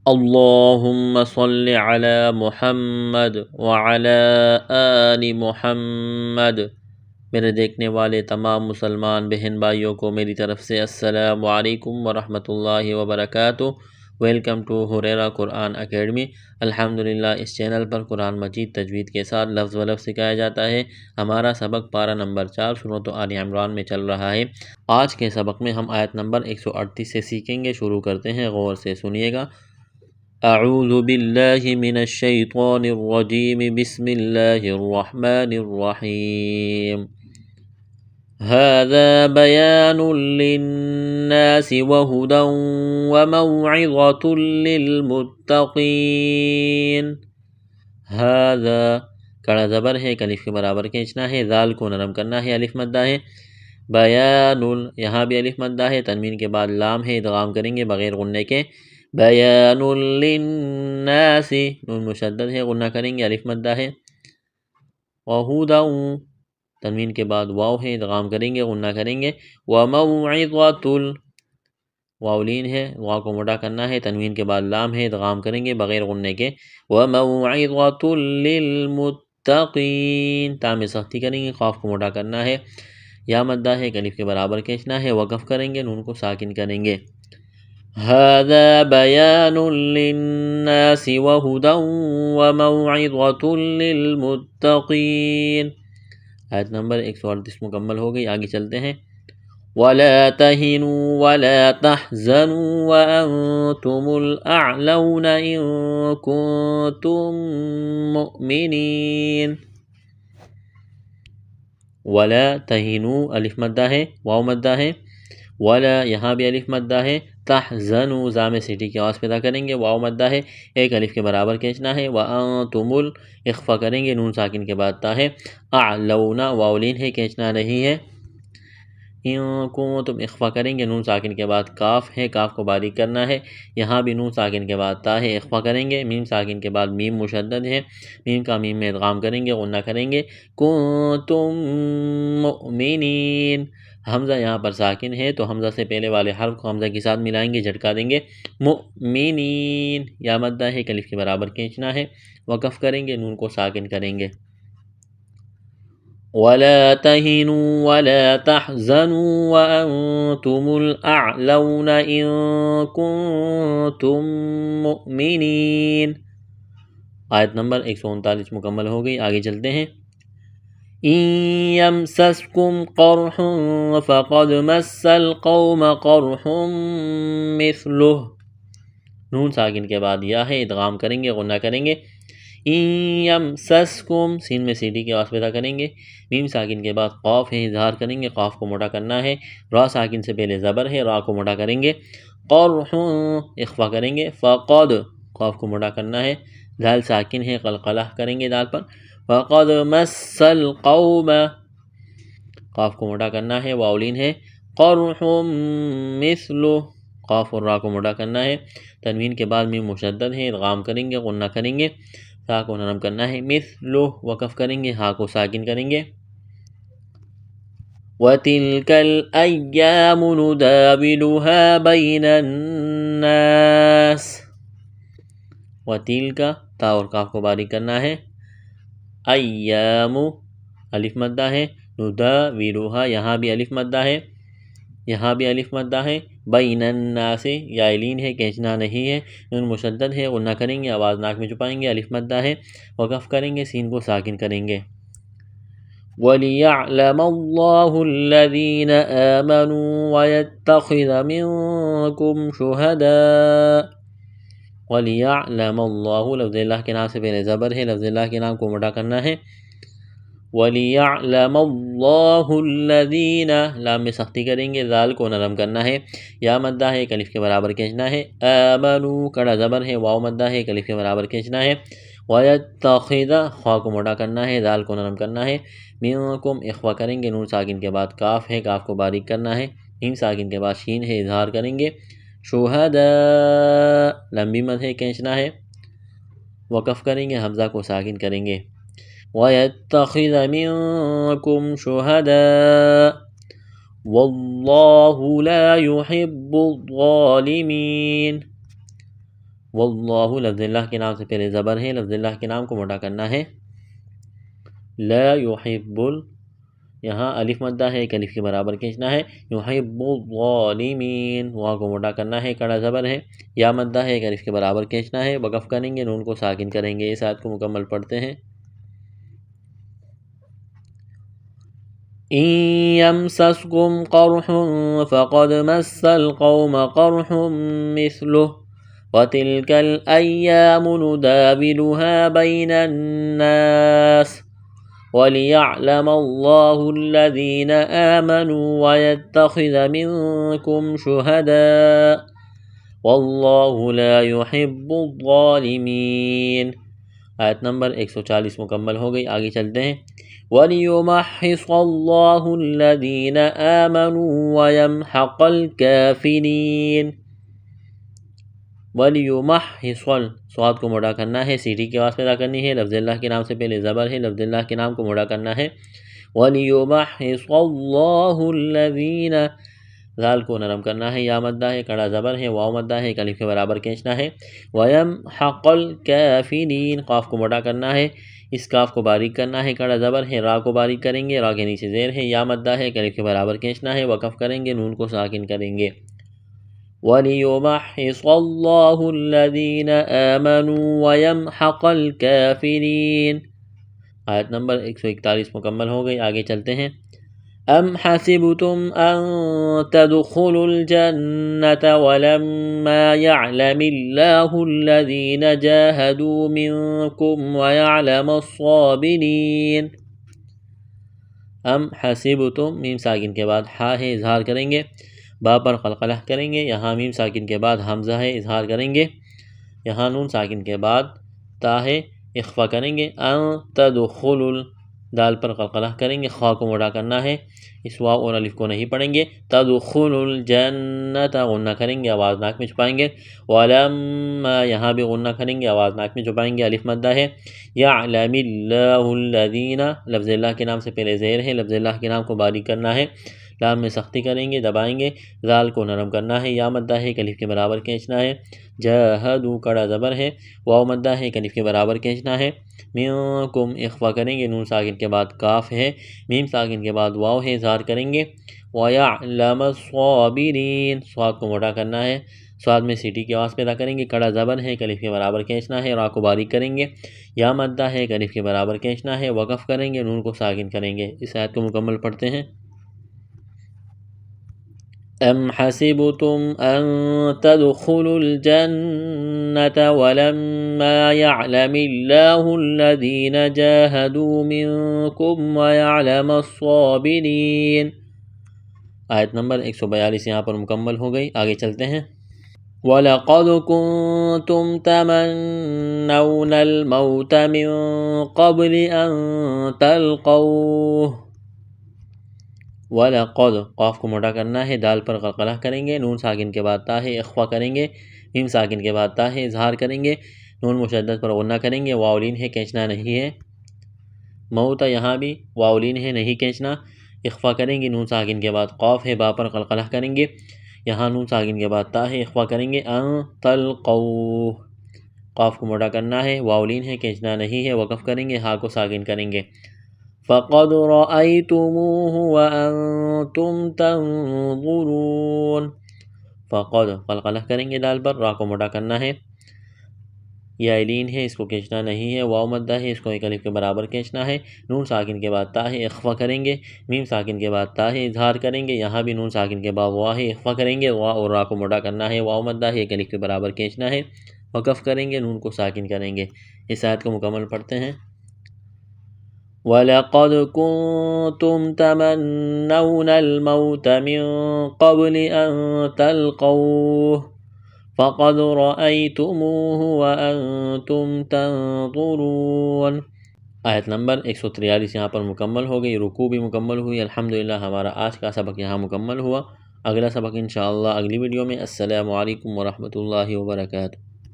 اللہم صل علی محمد وعلی آل محمد۔ میرے دیکھنے والے تمام مسلمان بہن بھائیوں کو میری طرف سے السلام علیکم ورحمۃ اللہ وبرکاتہ۔ Welcome to Harira Quran academy. الحمدللہ اس چینل پر قرآن مجید تجوید کے ساتھ لفظ و لفظ سکھایا جاتا ہے۔ ہمارا سبق پارہ نمبر 4 سورۃ آل عمران میں چل رہا ہے۔ آج کے سبق میں ہم آیت نمبر 138 سے سیکھیں گے۔ شروع کرتے ہیں، غور سے سنیے گا۔ اعوذ باللہ من الشیطان الرجیم، بسم اللہ الرحمن الرحیم۔ هذا بیان للناس وہدی وموعظۃ للمتقین۔ هذا کڑا زبر ہے، الف کے برابر کھینچنا ہے، ذال کو نرم کرنا ہے، الف مدہ ہے۔ بیان، یہاں بھی الف مدہ ہے، تنوین کے بعد لام ہے، ادغام کریں گے بغیر غننے کے۔ بیان للناس، نون مشدد ہے، غنہ کریں گے، الف مدہ ہے۔ وہدی، تنوین کے بعد واو ہے، ادغام کریں گے، غنہ کریں گے۔ وموعظۃ، واو لین ہے، واو کو موٹا کرنا ہے، تنوین کے بعد لام ہے، ادغام کریں گے بغیر غننے کے۔ وموعظۃ للمتقین، تا میں سختی کریں گے، قاف کو موٹا کرنا ہے، یا مدہ ہے، الف کے برابر کھینچنا ہے، وقف کریں گے، نون کو ساکن کریں گے۔ هذا بیان للناس وہدی وموعظۃ للمتقین۔ آیت نمبر 138 مکمل ہو گئی، آگے چلتے ہیں۔ وَلَا تَهِنُوا وَلَا تَحْزَنُوا وَأَنْتُمُ الْأَعْلَوْنَ إِن كُنتُم مُؤْمِنِينَ۔ وَلَا تَهِنُوا، الف مدہ ہے، واو مدہ ہے۔ وَلَا، یہاں بھی الف مدہ ہے۔ تَحْزَنُوا، زا میں سیٹی کی آواز پیدا کریں گے، واو مدہ ہے، ایک الف کے برابر کھینچنا ہے۔ وَأَنْتُمُ، اخفا کریں گے، نون ساکن کے بعد تا ہے۔ اعلون، واو لین ہے، کھینچنا نہیں ہے۔ ان کنتم، اخفا کریں گے، نون ساکن کے بعد کاف ہے، کاف کو باریک کرنا ہے، یہاں بھی نون ساکن کے بعد تا ہے، اخفا کریں گے، میم ساکن کے بعد میم مشدد ہے، میم کا میم میں ادغام کریں گے، غنہ کریں گے۔ کنتم مؤمنین، حمزہ یہاں پر ساکن ہے تو حمزہ سے پہلے والے حرف کو حمزہ کے ساتھ ملائیں گے، جھٹکا دیں گے۔ مؤمنین، یا مدہ ہے، الف کے برابر کھینچنا ہے، وقف کریں گے، نون کو ساکن کریں گے۔ وَلَا تَهِنُوا وَلَا تَحْزَنُوا وَأَنْتُمُ الْأَعْلَوْنَ إِن كُنتُم مُؤْمِنِينَ۔ آیت نمبر 139 مکمل ہو گئی، آگے چلتے ہیں۔ إِن يَمْسَسْكُمْ قَرْحٌ فَقَدْ مَسَّ الْقَوْمَ قَرْحٌ مِثْلُهُ، نون ساکن کے بعد یا ہے، ادغام کریں گے، غنہ کریں گے۔ إِن يَمْسَسْكُمْ، سین میں سیٹی کی آواز پیدا کریں گے، میم ساکن کے بعد قاف ہے، اظہار کریں گے، قاف کو موٹا کرنا ہے، را ساکن سے پہلے زبر ہے، را کو موٹا کریں گے۔ قرح، اخفا کریں گے، فقد، قاف کو موٹا کرنا ہے، دال ساکن ہے، قلقلہ کریں گے دال پر۔ فقد مس القوم، قاف کو موٹا کرنا ہے، واو لین ہے، قرح مثلہ، قاف اور را کو موٹا کرنا ہے، تنوین کے بعد میم مشدد ہے، ادغام کریں گے، غنہ کریں گے، تا کو نرم کرنا ہے، مثلہ، وقف کریں گے، ہا کو ساکن کریں گے۔ وَتِلْكَ الْأَيَّامُ نُدَاوِلُهَا بَيْنَ النَّاسِ۔ وَتِلْكَ، تا اور کاف کو باریک کرنا ہے، ایام، الف مدہ ہے، نداولها، یہاں بھی الف مدہ ہے، یہاں بھی الف مدہ ہے۔ بین الناس، یا لین ہے، کھینچنا نہیں ہے، نون مشدد ہے، غنہ کریں گے، آواز ناک میں چھپائیں گے، الف مدہ ہے، وقف کریں گے، سین کو ساکن کریں گے۔ وَلِيَعْلَمَ اللَّهُ الَّذِينَ آمَنُوا وَيَتَّخِذَ مِنكُمْ شُهَدَاءَ۔ وَلِيَعْلَمَ اللَّهُ، لفظ اللہ کے نام سے پہلے زبر ہے، لفظ اللہ کے نام کو موٹا کرنا ہے۔ وَلِيَعْلَمَ اللَّهُ الَّذِينَ، لام میں سختی کریں گے، ذال کو نرم کرنا ہے، یا مدہ ہے، الف کے برابر کھینچنا ہے۔ آمنوا، کڑا زبر ہے، واو مدہ ہے، الف کے برابر کھینچنا ہے۔ وَيَتَّخِذَ، خوا کو موٹا کرنا ہے، ذال کو نرم کرنا ہے۔ مِنکم، اخفا کریں گے، نون ساکن کے بعد کاف ہے، کاف کو باریک کرنا ہے، میم ساکن کے بعد شین ہے، اظہار کریں گے۔ شہداء، لمبی مد ہے، کھینچنا ہے، وقف کریں گے، حمزہ کو ساکن کریں گے۔ وَيَتَّخِذَ مِنكُمْ شُهَدَاءَ وَاللَّهُ لَا يُحِبُّ الظَّالِمِينَ۔ واللہ لفظ اللہ کے نام سے پہلے زبر ہے، لفظ اللہ کے نام کو موٹا کرنا ہے۔ لا یحب یہاں الف مدہ ہے، ایک الف کے برابر کھینچنا ہے۔ یحب الظالمین واو کو موٹا کرنا ہے، کڑا زبر ہے۔ یا مدہ ہے، ایک الف کے برابر کھینچنا ہے، وقف کریں گے، نون کو ساکن کریں گے۔ اس آیت کو مکمل پڑھتے ہیں۔ إن يمسسكم قرح فقد مس القوم قرح مثله وتلك الأيام نداولها بين الناس وليعلم الله الذين آمنوا ويتخذ منكم شهداء والله لا يحب الظالمين۔ آیت نمبر 140 مکمل ہو گئی، آگے چلتے ہیں۔ وَلِيُمَحِّصَ اللَّهُ الَّذِينَ آمَنُوا وَيَمْحَقَ الْكَافِرِينَ۔ وَلِيُمَحِّصَ صاد کو موٹا کرنا ہے، سیٹی کی آواز پیدا کرنی ہے، لفظ اللہ کے نام سے پہلے زبر ہے، لفظ اللہ کے نام کو موٹا کرنا ہے۔ وَلِيُمَحِّصَ اللَّهُ الَّذِينَ ذال کو نرم کرنا ہے، یا مدہ ہے، کڑا زبر ہے، واو مدہ ہے، ایک الف کے برابر کھینچنا ہے۔ وَيَمْحَقَ الْكَافِرِينَ قاف کو موٹا کرنا ہے، اس کاف کو باریک کرنا ہے، کڑا زبر ہے، را کو باریک کریں گے، را کے نیچے زیر ہے، یا مدہ ہے، ایک الف کے برابر کھینچنا ہے، وقف کریں گے، نون کو ساکن کریں گے۔ وَلِيُمَحِّصَ اللَّهُ الَّذِينَ آمَنُوا وَيَمْحَقَ الْكَافِرِينَ۔ آیت نمبر 141 مکمل ہو گئی، آگے چلتے ہیں۔ أَمْ حَسِبْتُمْ أَن تَدْخُلُوا الْجَنَّةَ وَلَمَّا يَعْلَمِ اللَّهُ الَّذِينَ جَاهَدُوا مِنكُمْ وَيَعْلَمَ الصَّابِرِينَ۔ ام حسبتم میم ساکن کے بعد ہا ہے، اظہار کریں گے، با پر قلقلہ کریں گے، یہاں میم ساکن کے بعد حمزہ ہے، اظہار کریں گے، یہاں نون ساکن کے بعد تا ہے، اخفا کریں گے۔ ان تدخلوا دال پر قلقلہ کریں گے، خوا کو موٹا کرنا ہے، اس واو اور الف کو نہیں پڑھیں گے۔ تدخلوا الجنۃ غنہ کریں گے، آواز ناک میں چھپائیں گے۔ ولما یہاں بھی غنہ کریں گے، آواز ناک میں چھپائیں گے، الف مدہ ہے۔ یعلم اللہ الذین لفظ اللہ کے نام سے پہلے زیر ہے، لفظ اللہ کے نام کو باریک کرنا ہے، لام میں سختی کریں گے، دبائیں گے، ذال کو نرم کرنا ہے، یا مدہ ہے، ایک الف کے برابر کھینچنا ہے۔ جاہدوا کڑا زبر ہے، واو مدہ ہے، ایک الف کے برابر کھینچنا ہے۔ منکم اخفا کریں گے، نون ساکن کے بعد کاف ہے، میم ساکن کے بعد واو ہے، اظہار کریں گے۔ وَيَعْلَمَ الصَّابِرِينَ صاد کو موٹا کرنا ہے، صاد میں سیٹی کی آواز پیدا کریں گے، کڑا زبر ہے، ایک الف کے برابر کھینچنا ہے، را کو باریک کریں گے، یا مدہ ہے، ایک الف کے برابر کھینچنا ہے، وقف کریں گے، نون کو ساکن کریں گے۔ اس آیت کو مکمل پڑھتے ہیں۔ أَمْ حَسِبْتُمْ أَن تَدْخُلُوا الْجَنَّةَ وَلَمَّا يَعْلَمِ اللَّهُ الَّذِينَ جَاهَدُوا مِنكُمْ وَيَعْلَمَ الصَّابِرِينَ۔ آیت نمبر 142 یہاں پر مکمل ہو گئی، آگے چلتے ہیں۔ وَلَقَدْ كُنْتُمْ تَمَنَّوْنَ الْمَوْتَ مِنْ قَبْلِ أَن تَلْقَوْهُ۔ وَلَقَدْ قاف کو موٹا کرنا ہے، دال پر قلقلہ کریں گے، نون ساکن کے بعد تا ہے، اخفا کریں گے، میم ساکن کے بعد تا ہے، اظہار کریں گے، نون مشدد پر غنہ کریں گے، واولین ہے، کھینچنا نہیں ہے، موتا یہاں بھی واولین ہے، نہیں کھینچنا، اخفا کریں گے، نون ساکن کے بعد قاف ہے، با پر قلقلہ کریں گے، یہاں نون ساکن کے بعد تا ہے، اخفا کریں گے۔ ان تلقوہ قاف کو موٹا کرنا ہے، واولین ہے، کھینچنا نہیں ہے، وقف کریں گے، ہا کو ساکن کریں گے۔ فَقَدْ رَأَيْتُمُوهُ وَأَنْتُمْ تَنْظُرُونَ۔ فَقَدْ قلقلہ کریں گے، دال پر، را کو موٹا کرنا ہے، یا لین ہے، اس کو کھینچنا نہیں ہے، واو مدہ ہے، اس کو ایک الف کے برابر کھینچنا ہے، نون ساکن کے بعد تا ہے، اخفا کریں گے، میم ساکن کے بعد تا ہے، اظہار کریں گے، یہاں بھی نون ساکن کے بعد وا ہے، اخفا کریں گے، وا اور را کو موٹا کرنا ہے، واو مدہ ہے، ایک الف کے برابر کھینچنا ہے، وقف کریں گے، نون کو ساکن کریں گے۔ اس آیت کو مکمل پڑھتے ہیں۔ وَلَقَدْ كُنْتُمْ تَمَنَّوْنَ الْمَوْتَ مِنْ قَبْلِ أَنْ تَلْقَوْهُ فَقَدْ رَأَيْتُمُوهُ وَأَنْتُمْ تَنْظُرُونَ۔ آیت نمبر 143 یہاں پر مکمل ہو گئی، رکوع بھی مکمل ہوئی۔ الحمدللہ ہمارا آج کا سبق یہاں مکمل ہوا، اگلا سبق انشاءاللہ اگلی ویڈیو میں۔ السلام علیکم ورحمۃ اللہ وبرکاتہ۔